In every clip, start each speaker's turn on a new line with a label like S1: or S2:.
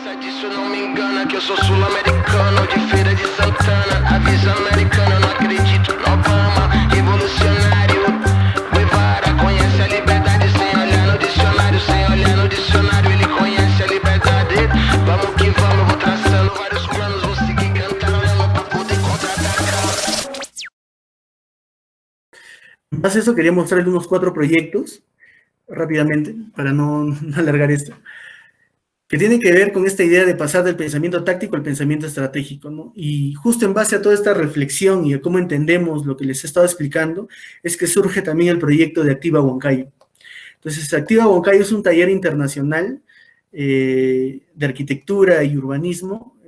S1: Essa disso não me engana, que eu sou sul-americano, de Feira de Santana, avisa americano, eu não acredito no Obama, revolucionário, Guevara, conhece a liberdade sem olhar no dicionário, sem olhar no dicionário, ele conhece a liberdade, vamos que vamos, eu vou traçando vários planos, vou seguir cantarolando pra poder contra-atacar.
S2: En base a eso quería mostrarles unos 4 proyectos, rápidamente, para no alargar esto, que tienen que ver con esta idea de pasar del pensamiento táctico al pensamiento estratégico, ¿no? Y justo en base a toda esta reflexión y a cómo entendemos lo que les he estado explicando, es que surge también el proyecto de Activa Huancayo. Entonces, Activa Huancayo es un taller internacional de arquitectura y urbanismo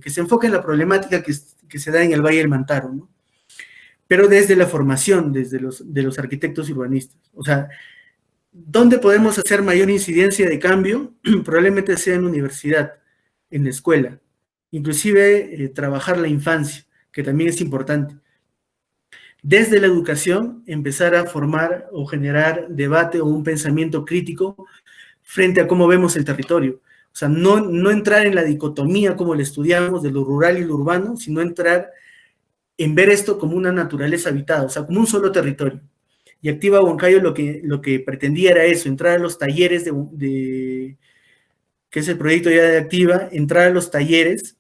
S2: que se enfoca en la problemática que se da en el Valle del Mantaro, ¿no? Pero desde la formación de los arquitectos urbanistas. O sea, ¿dónde podemos hacer mayor incidencia de cambio? Probablemente sea en la universidad, en la escuela, inclusive trabajar la infancia, que también es importante. Desde la educación, empezar a formar o generar debate o un pensamiento crítico frente a cómo vemos el territorio. O sea, no entrar en la dicotomía como lo estudiamos de lo rural y lo urbano, sino entrar en ver esto como una naturaleza habitada, o sea, como un solo territorio. Y Activa Huancayo lo que pretendía era eso, entrar a los talleres que es el proyecto ya de Activa, entrar a los talleres,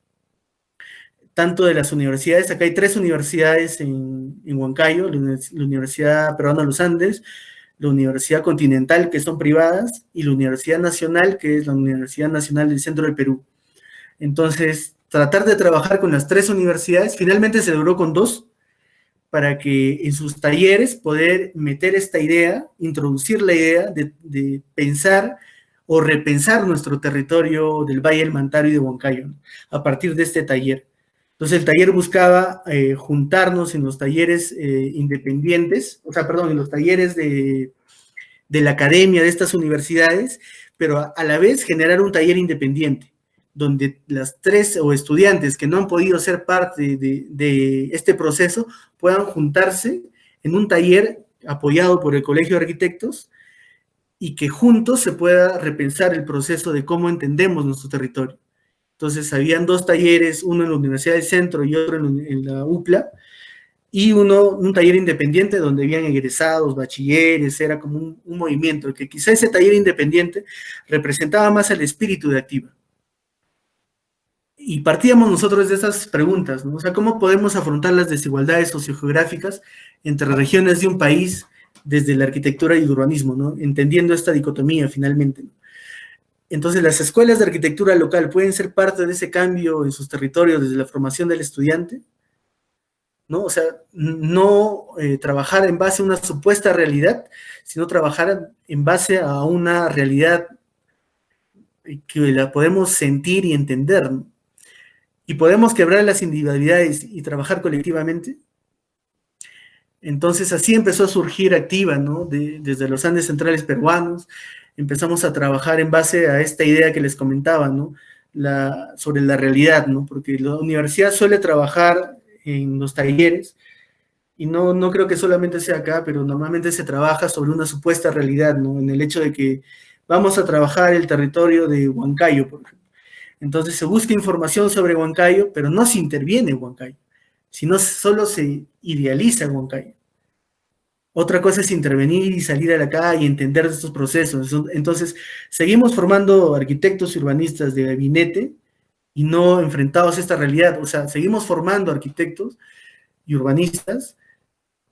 S2: tanto de las universidades, acá hay 3 universidades en Huancayo, la Universidad Peruana de los Andes, la Universidad Continental, que son privadas, y la Universidad Nacional, que es la Universidad Nacional del Centro del Perú. Entonces, tratar de trabajar con las 3 universidades, finalmente se logró con 2, para que en sus talleres poder meter esta idea, introducir la idea de pensar o repensar nuestro territorio del Valle del Mantaro y de Huancayo, ¿no? A partir de este taller. Entonces el taller buscaba juntarnos en los talleres independientes, o sea, perdón, en los talleres de la academia de estas universidades, pero a la vez generar un taller independiente, donde las 3 o estudiantes que no han podido ser parte de este proceso puedan juntarse en un taller apoyado por el Colegio de Arquitectos y que juntos se pueda repensar el proceso de cómo entendemos nuestro territorio. Entonces, habían 2 talleres, uno en la Universidad del Centro y otro en la UPLA, y un taller independiente donde habían egresados, bachilleres, era como un movimiento, que quizá ese taller independiente representaba más el espíritu de Activa. Y partíamos nosotros de esas preguntas, ¿no? O sea, ¿cómo podemos afrontar las desigualdades sociogeográficas entre regiones de un país desde la arquitectura y el urbanismo, ¿no? Entendiendo esta dicotomía finalmente, ¿no? Entonces, las escuelas de arquitectura local pueden ser parte de ese cambio en sus territorios desde la formación del estudiante, ¿no? O sea, no trabajar en base a una supuesta realidad, sino trabajar en base a una realidad que la podemos sentir y entender, ¿no? Y podemos quebrar las individualidades y trabajar colectivamente. Entonces así empezó a surgir Activa, ¿no? Desde los Andes centrales peruanos, empezamos a trabajar en base a esta idea que les comentaba, ¿no? Sobre la realidad, ¿no? Porque la universidad suele trabajar en los talleres, y no creo que solamente sea acá, pero normalmente se trabaja sobre una supuesta realidad, ¿no? En el hecho de que vamos a trabajar el territorio de Huancayo, por ejemplo. Entonces se busca información sobre Huancayo, pero no se interviene en Huancayo, sino solo se idealiza Huancayo. Otra cosa es intervenir y salir a la calle y entender estos procesos. Entonces, seguimos formando arquitectos y urbanistas de gabinete y no enfrentados a esta realidad. O sea, seguimos formando arquitectos y urbanistas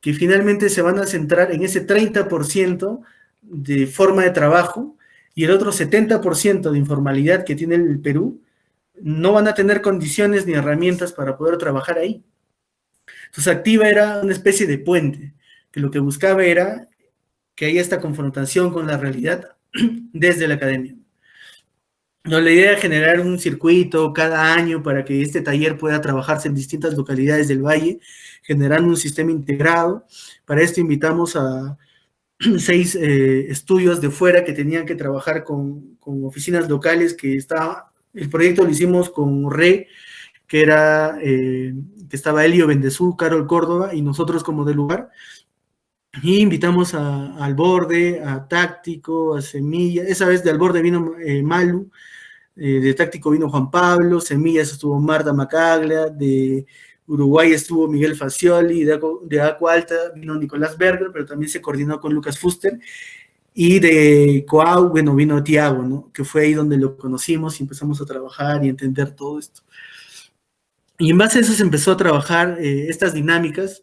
S2: que finalmente se van a centrar en ese 30% de forma de trabajo, y el otro 70% de informalidad que tiene el Perú, no van a tener condiciones ni herramientas para poder trabajar ahí. Entonces, Activa era una especie de puente, que lo que buscaba era que haya esta confrontación con la realidad desde la academia. No, la idea era generar un circuito cada año para que este taller pueda trabajarse en distintas localidades del valle, generando un sistema integrado. Para esto invitamos a 6 estudios de fuera que tenían que trabajar con oficinas locales, el proyecto lo hicimos con RE, que estaba Elio Bendezú, Carol Córdoba y nosotros como del lugar, y invitamos a Alborde, a Táctico, a Semilla, esa vez de Alborde vino Malu, de táctico vino Juan Pablo, Semillas estuvo Marta Macaglia, de Uruguay estuvo Miguel Facioli, de Aqua Alta vino Nicolás Berger, pero también se coordinó con Lucas Fuster, y de Coau, bueno, vino Tiago, ¿no? Que fue ahí donde lo conocimos y empezamos a trabajar y entender todo esto. Y en base a eso se empezó a trabajar estas dinámicas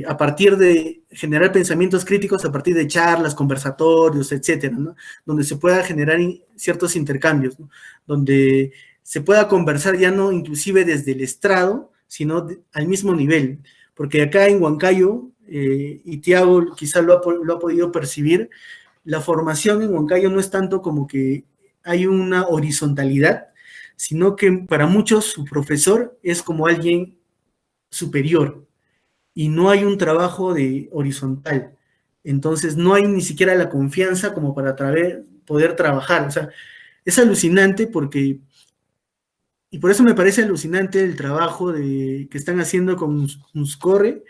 S2: a partir de generar pensamientos críticos, a partir de charlas, conversatorios, etcétera, ¿no? Donde se pueda generar ciertos intercambios, ¿no? Donde se pueda conversar ya no inclusive desde el estrado, sino al mismo nivel. Porque acá en Huancayo, y Tiago quizá lo ha podido percibir, la formación en Huancayo no es tanto como que hay una horizontalidad, sino que para muchos su profesor es como alguien superior y no hay un trabajo de horizontal. Entonces no hay ni siquiera la confianza como para poder trabajar. O sea, es alucinante porque, y por eso me parece alucinante el trabajo que están haciendo con Muscorre,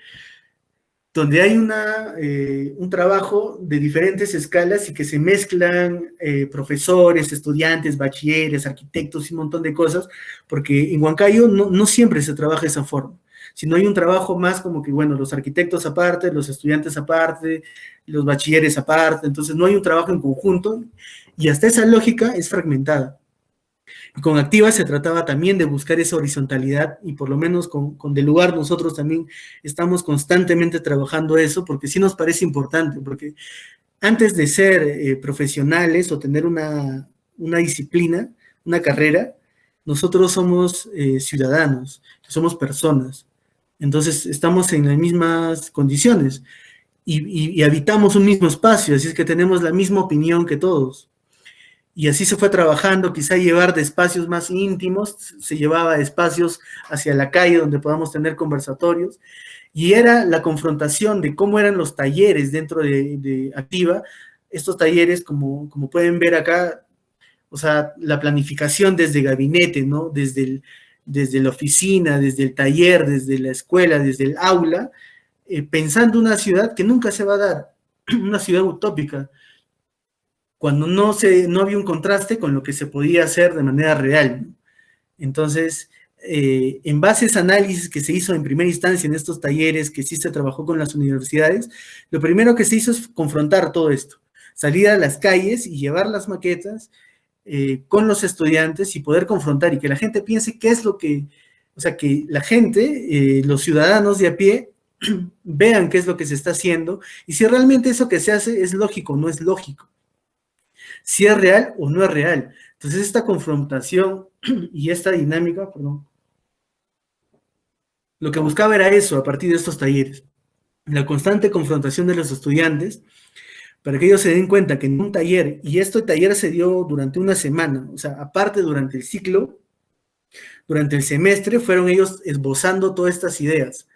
S2: donde hay un trabajo de diferentes escalas y que se mezclan profesores, estudiantes, bachilleres, arquitectos y un montón de cosas, porque en Huancayo no siempre se trabaja de esa forma, sino hay un trabajo más como que, bueno, los arquitectos aparte, los estudiantes aparte, los bachilleres aparte, entonces no hay un trabajo en conjunto y hasta esa lógica es fragmentada. Y con Activa se trataba también de buscar esa horizontalidad y por lo menos con Del Lugar nosotros también estamos constantemente trabajando eso porque sí nos parece importante, porque antes de ser profesionales o tener una disciplina, una carrera, nosotros somos ciudadanos, somos personas. Entonces estamos en las mismas condiciones y habitamos un mismo espacio, así es que tenemos la misma opinión que todos. Y así se fue trabajando, quizá llevar de espacios más íntimos, se llevaba a espacios hacia la calle donde podamos tener conversatorios, y era la confrontación de cómo eran los talleres dentro de Activa, estos talleres, como pueden ver acá, o sea, la planificación desde gabinete, ¿no? Desde la oficina, desde el taller, desde la escuela, desde el aula, pensando una ciudad que nunca se va a dar, una ciudad utópica, cuando no había un contraste con lo que se podía hacer de manera real, ¿no? Entonces, en base a ese análisis que se hizo en primera instancia en estos talleres, que sí se trabajó con las universidades, lo primero que se hizo es confrontar todo esto, salir a las calles y llevar las maquetas con los estudiantes y poder confrontar y que la gente piense qué es lo que, o sea, que la gente, los ciudadanos de a pie, vean qué es lo que se está haciendo y si realmente eso que se hace es lógico o no es lógico, si es real o no es real. Entonces esta confrontación y esta dinámica, perdón, lo que buscaba era eso a partir de estos talleres, la constante confrontación de los estudiantes para que ellos se den cuenta que en un taller, y este taller se dio durante una semana, o sea, aparte durante el ciclo, durante el semestre, fueron ellos esbozando todas estas ideas,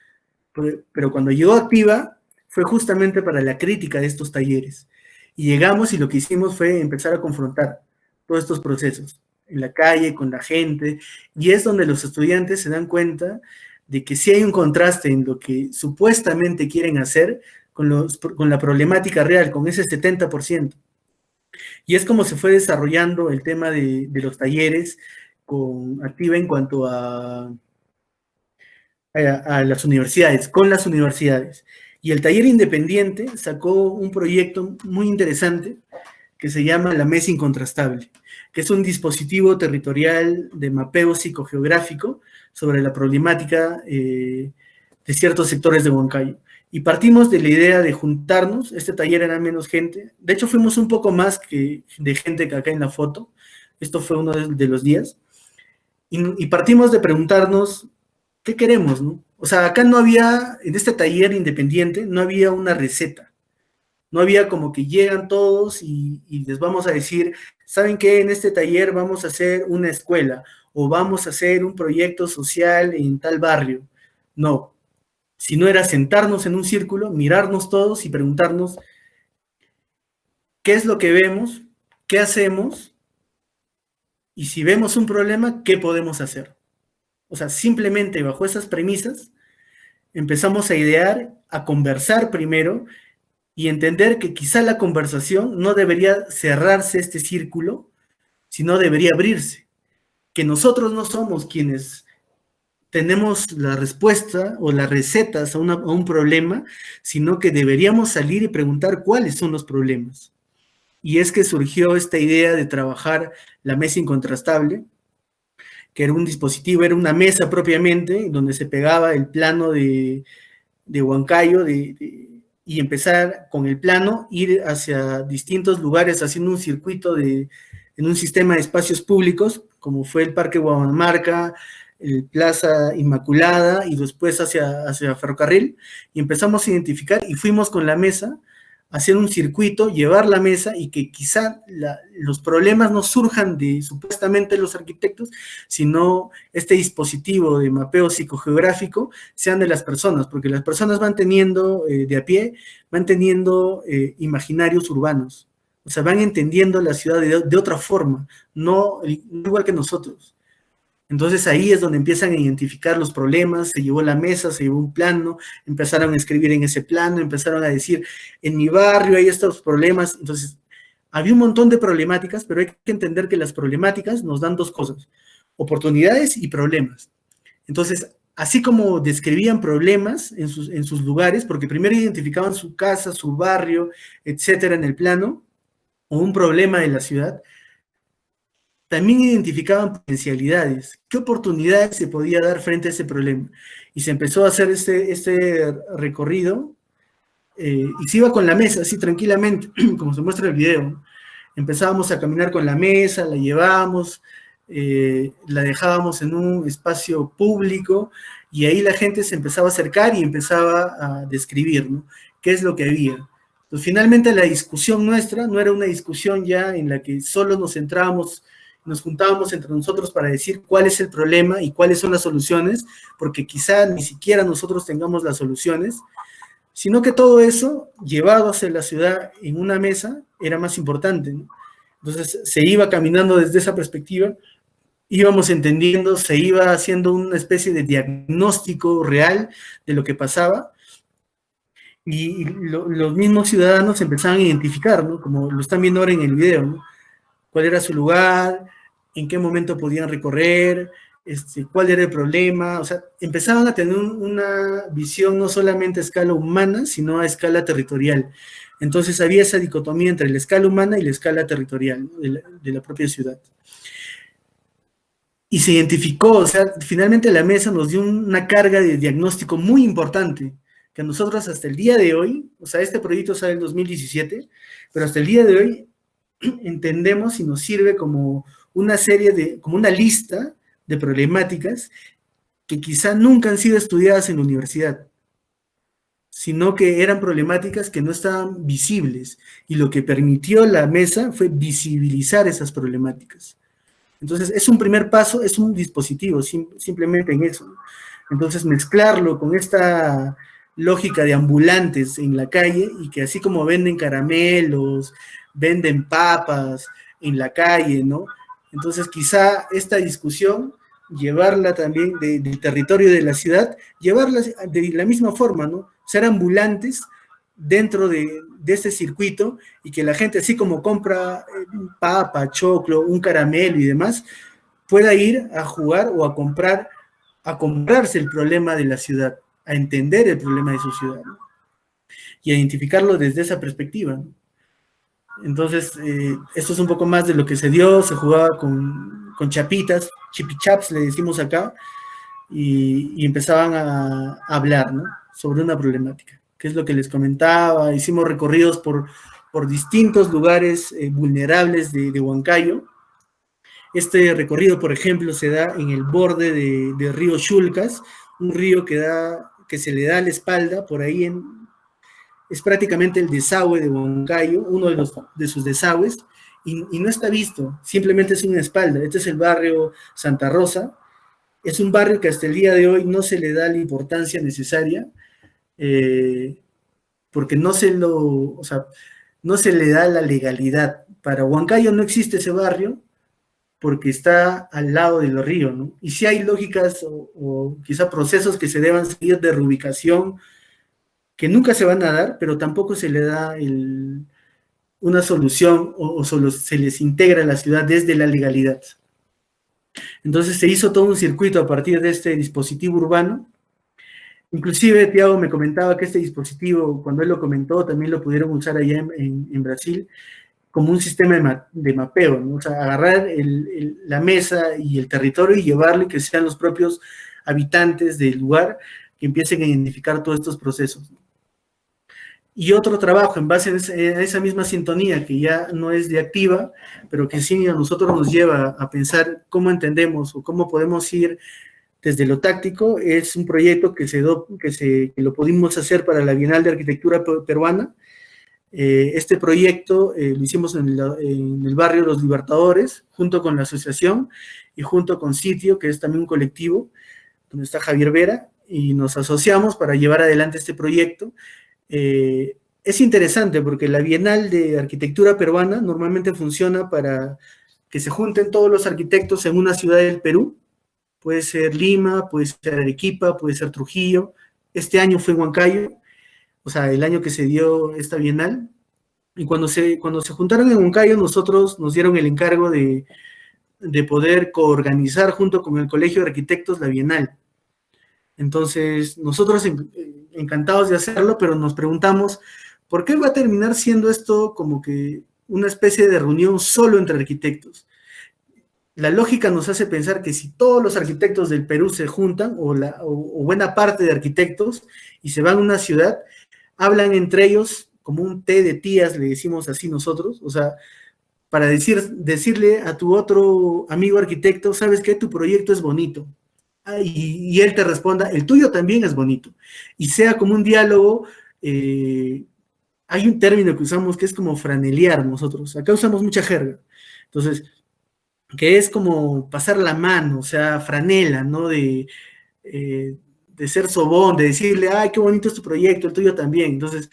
S2: pero cuando llegó Activa, fue justamente para la crítica de estos talleres, y llegamos y lo que hicimos fue empezar a confrontar todos estos procesos, en la calle, con la gente, y es donde los estudiantes se dan cuenta de que sí hay un contraste en lo que supuestamente quieren hacer con la problemática real, con ese 70%. Y es como se fue desarrollando el tema de los talleres con Activa en cuanto a las universidades, con las universidades. Y el taller independiente sacó un proyecto muy interesante que se llama la Mesa Incontrastable, que es un dispositivo territorial de mapeo psicogeográfico sobre la problemática de ciertos sectores de Huancayo. Y partimos de la idea de juntarnos, este taller era menos gente, de hecho fuimos un poco más de gente que acá en la foto, esto fue uno de los días, y partimos de preguntarnos, ¿qué queremos, no? O sea, acá no había, en este taller independiente, no había una receta, no había como que llegan todos y les vamos a decir, ¿saben qué? En este taller vamos a hacer una escuela, o vamos a hacer un proyecto social en tal barrio. No, sino era sentarnos en un círculo, mirarnos todos y preguntarnos qué es lo que vemos, qué hacemos, y si vemos un problema, ¿qué podemos hacer? O sea, simplemente bajo esas premisas empezamos a idear, a conversar primero y entender que quizá la conversación no debería cerrarse este círculo, sino debería abrirse, que nosotros no somos quienes tenemos la respuesta o las recetas a un problema, sino que deberíamos salir y preguntar cuáles son los problemas. Y es que surgió esta idea de trabajar la mesa incontrastable, que era un dispositivo, era una mesa propiamente, donde se pegaba el plano de Huancayo, y empezar con el plano, ir hacia distintos lugares, haciendo un circuito en un sistema de espacios públicos, como fue el Parque Guanamarca, el Plaza Inmaculada, y después hacia Ferrocarril, y empezamos a identificar, y fuimos con la mesa, hacer un circuito, llevar la mesa, y que quizá los problemas no surjan de supuestamente los arquitectos, sino este dispositivo de mapeo psicogeográfico sean de las personas, porque las personas van teniendo, de a pie, van teniendo imaginarios urbanos, o sea, van entendiendo la ciudad de otra forma, no igual que nosotros. Entonces ahí es donde empiezan a identificar los problemas, se llevó la mesa, se llevó un plano, empezaron a escribir en ese plano, empezaron a decir, en mi barrio hay estos problemas. Entonces, había un montón de problemáticas, pero hay que entender que las problemáticas nos dan dos cosas, oportunidades y problemas. Entonces, así como describían problemas en sus lugares, porque primero identificaban su casa, su barrio, etcétera, en el plano, o un problema de la ciudad, también identificaban potencialidades, qué oportunidades se podía dar frente a ese problema. Y se empezó a hacer este recorrido, y se iba con la mesa, así tranquilamente, como se muestra en el video. Empezábamos a caminar con la mesa, la llevábamos, la dejábamos en un espacio público, y ahí la gente se empezaba a acercar y empezaba a describir, ¿no?, qué es lo que había. Entonces, finalmente la discusión nuestra no era una discusión ya en la que solo nos centrábamos, nos juntábamos entre nosotros para decir cuál es el problema y cuáles son las soluciones, porque quizá ni siquiera nosotros tengamos las soluciones, sino que todo eso, llevado hacia la ciudad en una mesa, era más importante, ¿no? Entonces se iba caminando desde esa perspectiva, íbamos entendiendo, se iba haciendo una especie de diagnóstico real de lo que pasaba, y los mismos ciudadanos empezaban a identificar, ¿no?, como lo están viendo ahora en el video, ¿no?, cuál era su lugar, en qué momento podían recorrer, cuál era el problema. O sea, empezaban a tener una visión no solamente a escala humana, sino a escala territorial. Entonces había esa dicotomía entre la escala humana y la escala territorial, ¿no?, de la propia ciudad. Y se identificó, o sea, finalmente la mesa nos dio una carga de diagnóstico muy importante, que nosotros hasta el día de hoy, o sea, este proyecto sale en 2017, pero hasta el día de hoy entendemos y nos sirve como una como una lista de problemáticas que quizá nunca han sido estudiadas en la universidad, sino que eran problemáticas que no estaban visibles, y lo que permitió la mesa fue visibilizar esas problemáticas. Entonces, es un primer paso, es un dispositivo, simplemente en eso. Entonces, mezclarlo con esta lógica de ambulantes en la calle, y que así como venden caramelos, venden papas en la calle, ¿no? Entonces, quizá esta discusión, llevarla también del territorio de la ciudad, llevarla de la misma forma, ¿no? Ser ambulantes dentro de este circuito, y que la gente, así como compra papa, choclo, un caramelo y demás, pueda ir a jugar o a comprarse el problema de la ciudad, a entender el problema de su ciudad, ¿no?, y a identificarlo desde esa perspectiva, ¿no? Entonces, esto es un poco más de lo que se dio. Se jugaba con chapitas, chipichaps le decimos acá, y empezaban a hablar, ¿no?, sobre una problemática, que es lo que les comentaba. Hicimos recorridos por distintos lugares vulnerables de Huancayo. Este recorrido, por ejemplo, se da en el borde de río Chulcas, un río que se le da a la espalda, por ahí es prácticamente el desagüe de Huancayo, uno de sus desagües, y no está visto, simplemente es una espalda. Este es el barrio Santa Rosa. Es un barrio que hasta el día de hoy no se le da la importancia necesaria, porque no se le da la legalidad. Para Huancayo no existe ese barrio, porque está al lado del río, ¿no? Y sí hay lógicas o quizá procesos que se deban seguir de reubicación, que nunca se van a dar, pero tampoco se le da una solución o solo se les integra a la ciudad desde la legalidad. Entonces se hizo todo un circuito a partir de este dispositivo urbano. Inclusive Thiago me comentaba que este dispositivo, cuando él lo comentó, también lo pudieron usar allá en Brasil como un sistema de mapeo, ¿no? O sea, agarrar la mesa y el territorio y llevarlo y que sean los propios habitantes del lugar que empiecen a identificar todos estos procesos, ¿no? Y otro trabajo en base a esa misma sintonía, que ya no es de activa, pero que sí a nosotros nos lleva a pensar cómo entendemos o cómo podemos ir desde lo táctico, es un proyecto que lo pudimos hacer para la Bienal de Arquitectura Peruana. Este proyecto lo hicimos en el barrio Los Libertadores, junto con la asociación y junto con Sitio, que es también un colectivo, donde está Javier Vera, y nos asociamos para llevar adelante este proyecto. Es interesante porque la Bienal de Arquitectura Peruana normalmente funciona para que se junten todos los arquitectos en una ciudad del Perú. Puede ser Lima, puede ser Arequipa, puede ser Trujillo. Este año fue Huancayo, o sea, el año que se dio esta Bienal. Y cuando se juntaron en Huancayo, nos dieron el encargo de poder coorganizar junto con el Colegio de Arquitectos la Bienal. Entonces, nosotros encantados de hacerlo, pero nos preguntamos, ¿por qué va a terminar siendo esto como que una especie de reunión solo entre arquitectos? La lógica nos hace pensar que si todos los arquitectos del Perú se juntan, o buena parte de arquitectos, y se van a una ciudad, hablan entre ellos como un té de tías, le decimos así nosotros, o sea, para decirle a tu otro amigo arquitecto, ¿sabes qué? Tu proyecto es bonito. Y él te responda, el tuyo también es bonito. Y sea como un diálogo, hay un término que usamos que es como franelear nosotros. Acá usamos mucha jerga. Entonces, que es como pasar la mano, o sea, franela, ¿no? De ser sobón, de decirle, ay, qué bonito es tu proyecto, el tuyo también. Entonces,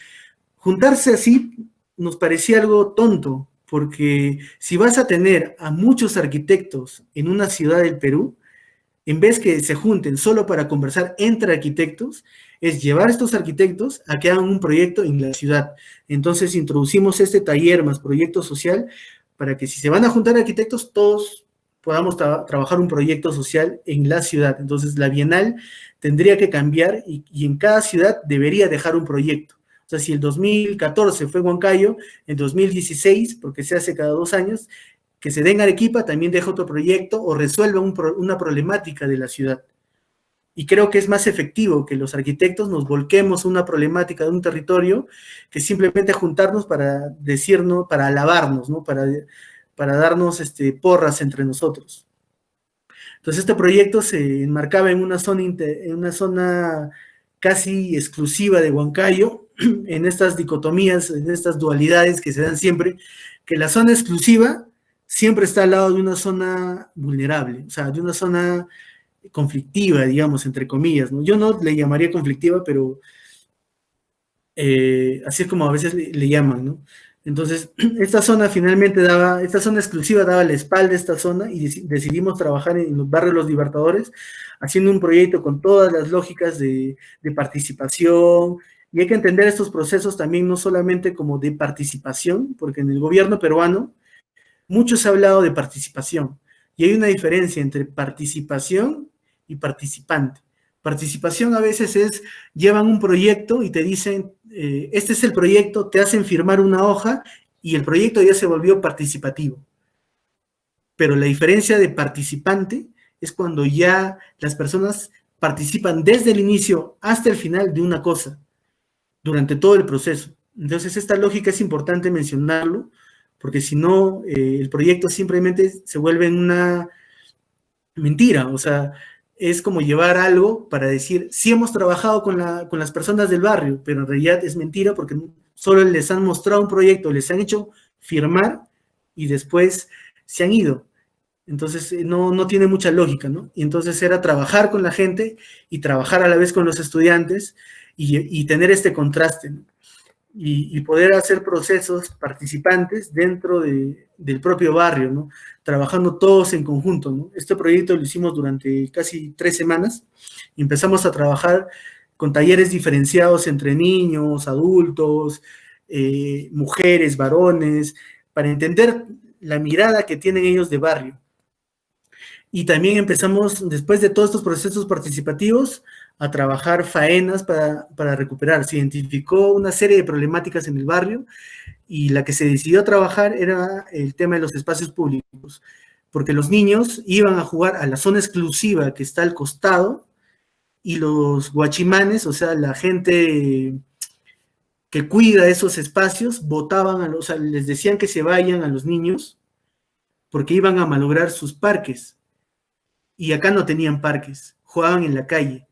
S2: juntarse así nos parecía algo tonto, porque si vas a tener a muchos arquitectos en una ciudad del Perú, en vez que se junten solo para conversar entre arquitectos, es llevar a estos arquitectos a que hagan un proyecto en la ciudad. Entonces introducimos este taller más proyecto social para que si se van a juntar arquitectos, todos podamos trabajar un proyecto social en la ciudad. Entonces la Bienal tendría que cambiar y en cada ciudad debería dejar un proyecto. O sea, si el 2014 fue Huancayo, en 2016, porque se hace cada 2 años, que se den Arequipa, también deja otro proyecto o resuelva una problemática de la ciudad. Y creo que es más efectivo que los arquitectos nos volquemos una problemática de un territorio que simplemente juntarnos para decirnos, para alabarnos, ¿no? Para darnos porras entre nosotros. Entonces este proyecto se enmarcaba en una zona casi exclusiva de Huancayo, en estas dicotomías, en estas dualidades que se dan siempre, que la zona exclusiva siempre está al lado de una zona vulnerable, o sea, de una zona conflictiva, digamos, entre comillas, ¿no? Yo no le llamaría conflictiva, pero así es como a veces le llaman, ¿no? Entonces, esta zona exclusiva daba la espalda a esta zona y decidimos trabajar en los barrios Los Libertadores, haciendo un proyecto con todas las lógicas de participación, y hay que entender estos procesos también no solamente como de participación, porque en el gobierno peruano mucho se ha hablado de participación, y hay una diferencia entre participación y participante. Participación a veces llevan un proyecto y te dicen, este es el proyecto, te hacen firmar una hoja y el proyecto ya se volvió participativo. Pero la diferencia de participante es cuando ya las personas participan desde el inicio hasta el final de una cosa, durante todo el proceso. Entonces esta lógica es importante mencionarlo, porque si no, el proyecto simplemente se vuelve una mentira, o sea, es como llevar algo para decir, sí hemos trabajado con las personas del barrio, pero en realidad es mentira porque solo les han mostrado un proyecto, les han hecho firmar y después se han ido. Entonces no tiene mucha lógica, ¿no? Y entonces era trabajar con la gente y trabajar a la vez con los estudiantes y tener este contraste, ¿no? Y poder hacer procesos participantes dentro del propio barrio, ¿no? Trabajando todos en conjunto, ¿no? Este proyecto lo hicimos durante casi 3 semanas y empezamos a trabajar con talleres diferenciados entre niños, adultos, mujeres, varones, para entender la mirada que tienen ellos de barrio. Y también empezamos, después de todos estos procesos participativos, a trabajar faenas para recuperar. Se identificó una serie de problemáticas en el barrio y la que se decidió trabajar era el tema de los espacios públicos, porque los niños iban a jugar a la zona exclusiva que está al costado y los guachimanes, o sea, la gente que cuida esos espacios, votaban, o sea, les decían que se vayan a los niños porque iban a malograr sus parques. Y acá no tenían parques, jugaban en la calle,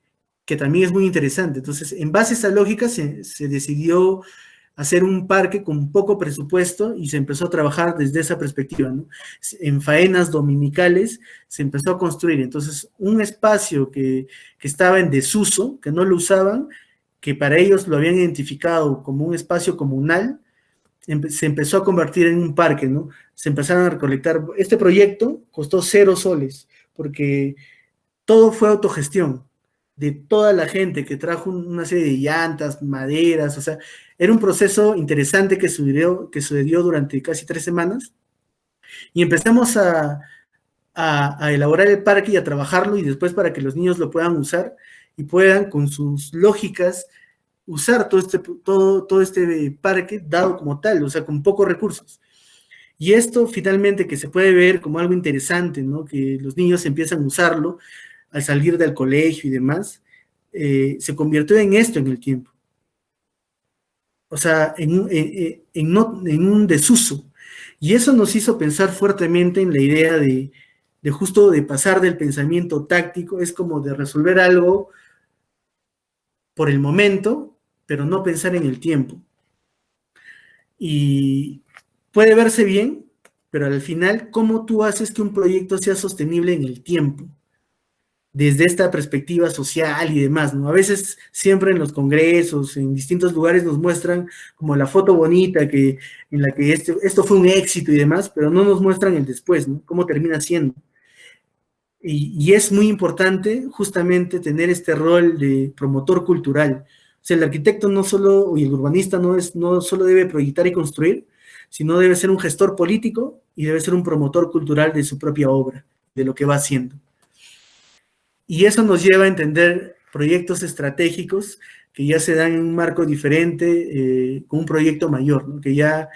S2: que también es muy interesante. Entonces, en base a esa lógica, se decidió hacer un parque con poco presupuesto y se empezó a trabajar desde esa perspectiva, ¿no? En faenas dominicales se empezó a construir. Entonces, un espacio que estaba en desuso, que no lo usaban, que para ellos lo habían identificado como un espacio comunal, se empezó a convertir en un parque, ¿no? Se empezaron a recolectar. Este proyecto costó 0 soles, porque todo fue autogestión de toda la gente que trajo una serie de llantas, maderas, o sea, era un proceso interesante que sucedió durante casi 3 semanas, y empezamos a elaborar el parque y a trabajarlo, y después para que los niños lo puedan usar y puedan con sus lógicas usar todo este parque dado como tal, o sea, con pocos recursos. Y esto finalmente que se puede ver como algo interesante, ¿no? Que los niños empiezan a usarlo al salir del colegio y demás, se convirtió en esto en el tiempo. O sea, en un desuso. Y eso nos hizo pensar fuertemente en la idea justo de pasar del pensamiento táctico, es como de resolver algo por el momento, pero no pensar en el tiempo. Y puede verse bien, pero al final, ¿cómo tú haces que un proyecto sea sostenible en el tiempo? Desde esta perspectiva social y demás, ¿no? A veces siempre en los congresos, en distintos lugares nos muestran como la foto bonita en la que esto fue un éxito y demás, pero no nos muestran el después, ¿no? Cómo termina siendo. Y es muy importante justamente tener este rol de promotor cultural. O sea, el arquitecto y el urbanista no solo debe proyectar y construir, sino debe ser un gestor político y debe ser un promotor cultural de su propia obra, de lo que va haciendo. Y eso nos lleva a entender proyectos estratégicos que ya se dan en un marco diferente, con un proyecto mayor, ¿no? Que ya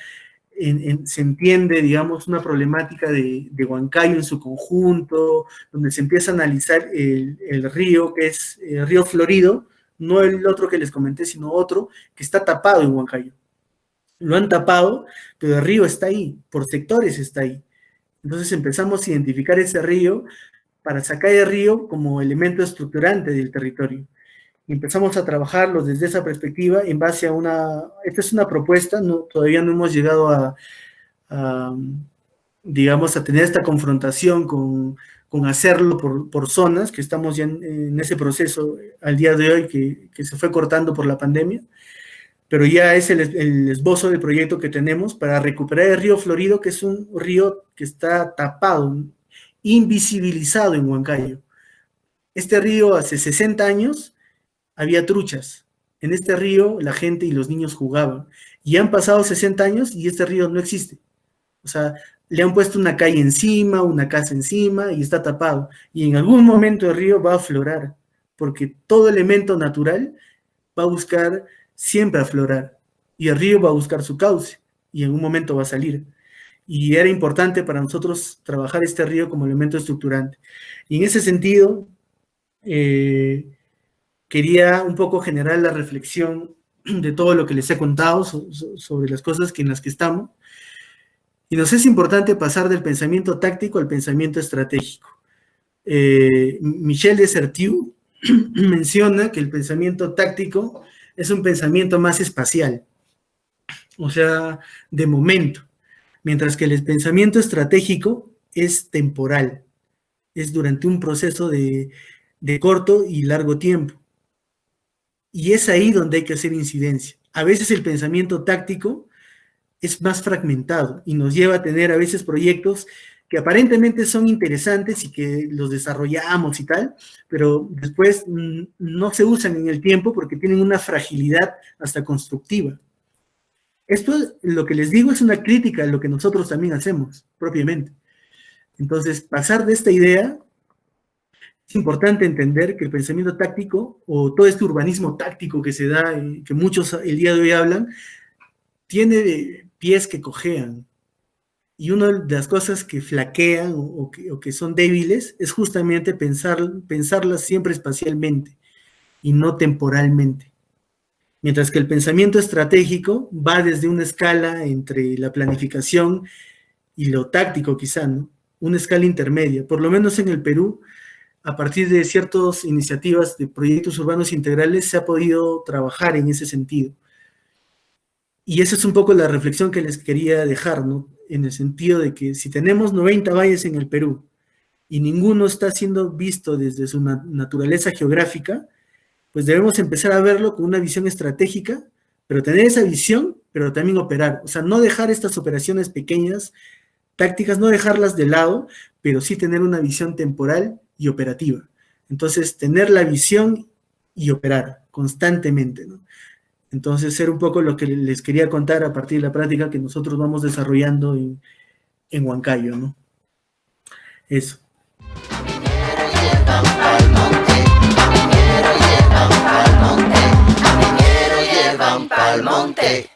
S2: se entiende, digamos, una problemática de Huancayo en su conjunto, donde se empieza a analizar el río, que es el río Florido, no el otro que les comenté, sino otro, que está tapado en Huancayo. Lo han tapado, pero el río está ahí, por sectores está ahí. Entonces empezamos a identificar ese río para sacar el río como elemento estructurante del territorio. Y empezamos a trabajarlo desde esa perspectiva en base a esta es una propuesta, todavía no hemos llegado digamos, a tener esta confrontación con hacerlo por zonas, que estamos ya en ese proceso al día de hoy que se fue cortando por la pandemia, pero ya es el esbozo del proyecto que tenemos para recuperar el río Florido, que es un río que está tapado, invisibilizado en Huancayo. Este río hace 60 años había truchas. En este río la gente y los niños jugaban. Y han pasado 60 años y este río no existe. O sea, le han puesto una calle encima, una casa encima y está tapado. Y en algún momento el río va a aflorar, porque todo elemento natural va a buscar siempre aflorar. Y el río va a buscar su cauce y en un momento va a salir. Y era importante para nosotros trabajar este río como elemento estructurante. Y en ese sentido, quería un poco generar la reflexión de todo lo que les he contado sobre las cosas en las que estamos. Y nos es importante pasar del pensamiento táctico al pensamiento estratégico. Michel Dessertiu menciona que el pensamiento táctico es un pensamiento más espacial, o sea, de momento, mientras que el pensamiento estratégico es temporal, es durante un proceso de corto y largo tiempo. Y es ahí donde hay que hacer incidencia. A veces el pensamiento táctico es más fragmentado y nos lleva a tener a veces proyectos que aparentemente son interesantes y que los desarrollamos y tal, pero después no se usan en el tiempo porque tienen una fragilidad hasta constructiva. esto, lo que les digo, es una crítica a lo que nosotros también hacemos, propiamente. Entonces, pasar de esta idea, es importante entender que el pensamiento táctico, o todo este urbanismo táctico que se da, que muchos el día de hoy hablan, tiene pies que cojean. Y una de las cosas que flaquean o que son débiles es justamente pensarlas siempre espacialmente y no temporalmente. Mientras que el pensamiento estratégico va desde una escala entre la planificación y lo táctico quizá, ¿no? Una escala intermedia. Por lo menos en el Perú, a partir de ciertas iniciativas de proyectos urbanos integrales, se ha podido trabajar en ese sentido. Y esa es un poco la reflexión que les quería dejar, ¿no? En el sentido de que si tenemos 90 valles en el Perú y ninguno está siendo visto desde su naturaleza geográfica, pues debemos empezar a verlo con una visión estratégica, pero tener esa visión, pero también operar. O sea, no dejar estas operaciones pequeñas, tácticas, no dejarlas de lado, pero sí tener una visión temporal y operativa. Entonces, tener la visión y operar constantemente, ¿no? Entonces, era un poco lo que les quería contar a partir de la práctica que nosotros vamos desarrollando en Huancayo, ¿no? Eso.
S3: Caminero llevan pa'l monte, caminero llevan pa'l monte, caminero llevan pa'l monte.